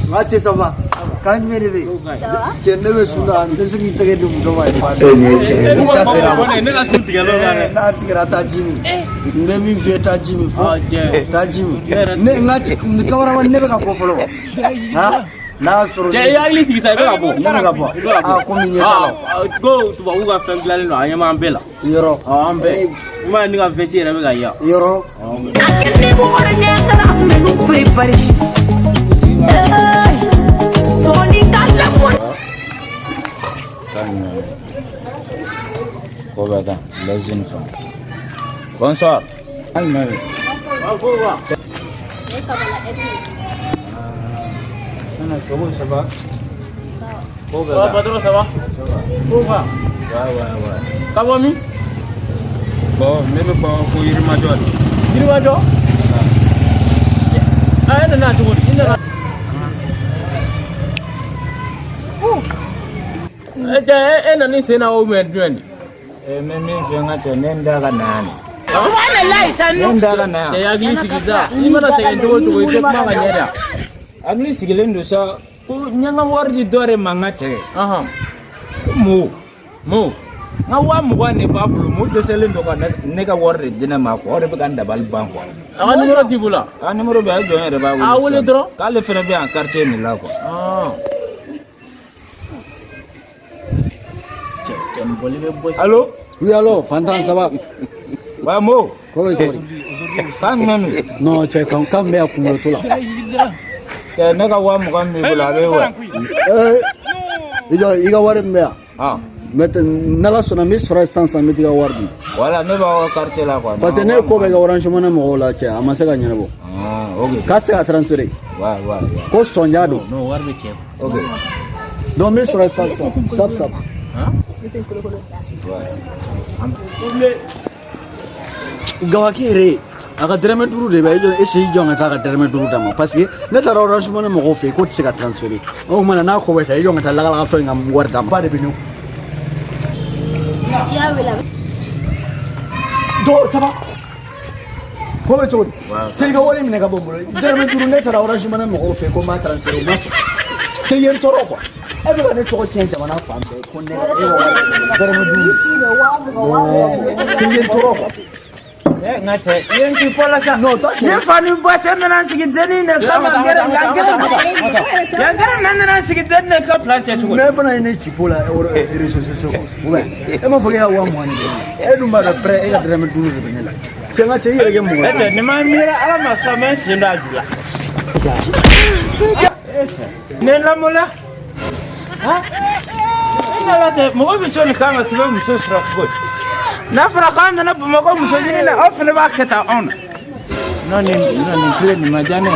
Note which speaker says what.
Speaker 1: Mati sama. Kan me ne be. Chenne be suna an desi ki tage dum so ba.
Speaker 2: Ne na sun tigalo ga.
Speaker 1: Na tigara ta jimi. Ne min fe ta jimi fo. Ta jimi. Ne ngati kawara wan ne be ka ko folo. Ha? Na soro.
Speaker 2: Je ya ili sigi sai be ka bo.
Speaker 1: Ne ka bo. Ah ko min yeta.
Speaker 2: Go to ba uga fam bilal no anya ma ambela.
Speaker 1: Yoro.
Speaker 2: Ah ambe. Ma ni ka fesi re be ga ya.
Speaker 1: Yoro.
Speaker 3: Ni mo wara ne kala me no prepare.
Speaker 2: Bonsoir. Ça va? Patron, ça va? Pourquoi? Ouais. Comment mi? Bon, mais le bon, faut y remettre. Il va jouer? Ah, il est là, tout le monde. Nani sena o medweni
Speaker 4: mimi ngata nenda kana
Speaker 3: Subhanallah sanu
Speaker 4: nenda kana
Speaker 2: ya glisi giza imana second to go manga nyeda
Speaker 4: agli sigilendo sa ku nyanga wardi dore mangate
Speaker 2: aha
Speaker 4: mu ngawa mu wane babulu mu deselendo kana nega wardi dina ma ko re baganda bal banko
Speaker 2: aga numero tibula
Speaker 4: a numero ba do re ba
Speaker 2: a wole dro
Speaker 4: kale fere be en quartier ni la ko
Speaker 1: Allô? Oui, allô, Fantan, ça va?
Speaker 4: Wa mo.
Speaker 1: Comment tu vas?
Speaker 4: Kan nanu.
Speaker 1: Non, tu es quand même à Kumolo là.
Speaker 4: Ke nega wa mu kan mi bula be wa.
Speaker 1: Iga wari mbea.
Speaker 4: Ah.
Speaker 1: Met nala sona mis fra sansa mit iga wari.
Speaker 4: Wala ne ba wa quartier la ko.
Speaker 1: Parce que ne ko be ga orange mona mo la che amase ga nyana bo.
Speaker 4: Ah, okay.
Speaker 1: Ka se a transférer.
Speaker 4: Wa.
Speaker 1: Ko sonja do.
Speaker 2: no warbe che
Speaker 1: Okay. Do mis fra sansa. Sap. Gawakire aga drame duru de ba esi jonga ta ga drame duru dama parce que ne ta orange mona mo fe ko tse ga transférer. O mana na ko weta jonga ta la ga to ngam war dam ba de binu.
Speaker 3: ya wela
Speaker 1: Do sama. Ko be chodi. Te ga wori mine ga bombo. Drame duru ne ta orange mona mo fe ko ma transférer na. Te yen toro ko. Everyone is talking to one of them.
Speaker 4: Ngate yen ki pola sa
Speaker 1: No, touch
Speaker 4: ye fani bote nan sigi deni ne ka mangere yangere nan sigi deni ne ka planche to
Speaker 1: never any chipola or a resource. Well, I'm for you one money. I do matter pray a drum to the vanilla. Tell us here again.
Speaker 4: ete ne ma mira ala ma sa men sinda jula ne la mola ha ina late mo bi choni kama kibe muso sra ko na fara kan na mo ko muso ni na ofne ba keta on no ni kire ni majane